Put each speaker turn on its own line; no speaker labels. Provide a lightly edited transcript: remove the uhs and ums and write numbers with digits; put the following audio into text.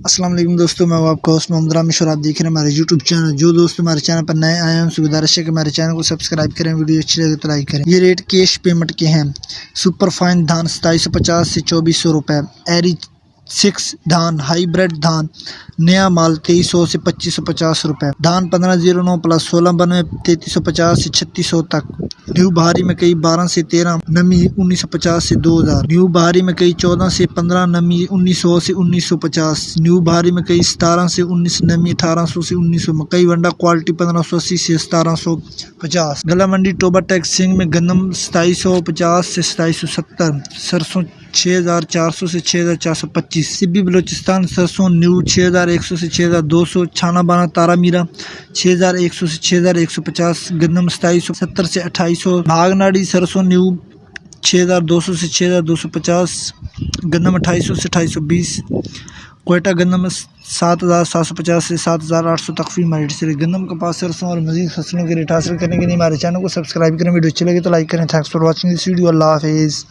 अस्सलाम वालेकुम दोस्तों, मैं हूं आपका होस्ट मोहम्मद रामिश और आप देख रहे हैं हमारे यूट्यूब चैनल। जो दोस्त हमारे चैनल पर नए आए हैं उनसे गुजारिश है कि हमारे चैनल को सब्सक्राइब करें, वीडियो अच्छी लगे तो लाइक करें। ये रेट कैश पेमेंट के हैं। सुपर फाइन धान 2750 से 2400 रुपये, एरी 6 धान, हाईब्रिड धान नया माल 2300 से 2550 रुपये, धान 1509 प्लस 1692 3350 से 3600 तक। न्यू बहारी में कई 12 से 13, नमी 1950 से 2000। न्यू बहारी में कई 14 से 15, नमी 1900 से 1950। न्यू बहारी में कई 17 से 19, नमी 1800 से 1900। मकई वंडा क्वालिटी 1580 से 1750। गला मंडी टोबा टैक्स सिंह में गंदम 2750 से 2770, सरसों 6400 से 6425। सिब्बी बलोचिस्तान सरसों न्यू 6100 से 6200, छाना बाना तारा मीरा 6100 से 6150, गंदम 2770 से 2800। भागनाड़ी सरसों न्यू 6200 से 6250, गंदम 2800 से 2820। कोयटा गंदम 7750 से 7800 तक फी मार्केट से। गंदम कपास सरसों और मजीद फसलों के रेट हासिल करने के लिए हमारे चैनल को सब्सक्राइब करें। वीडियो अच्छी लगे तो लाइक करें। Thanks for watching this video. अल्लाह हाफिज़।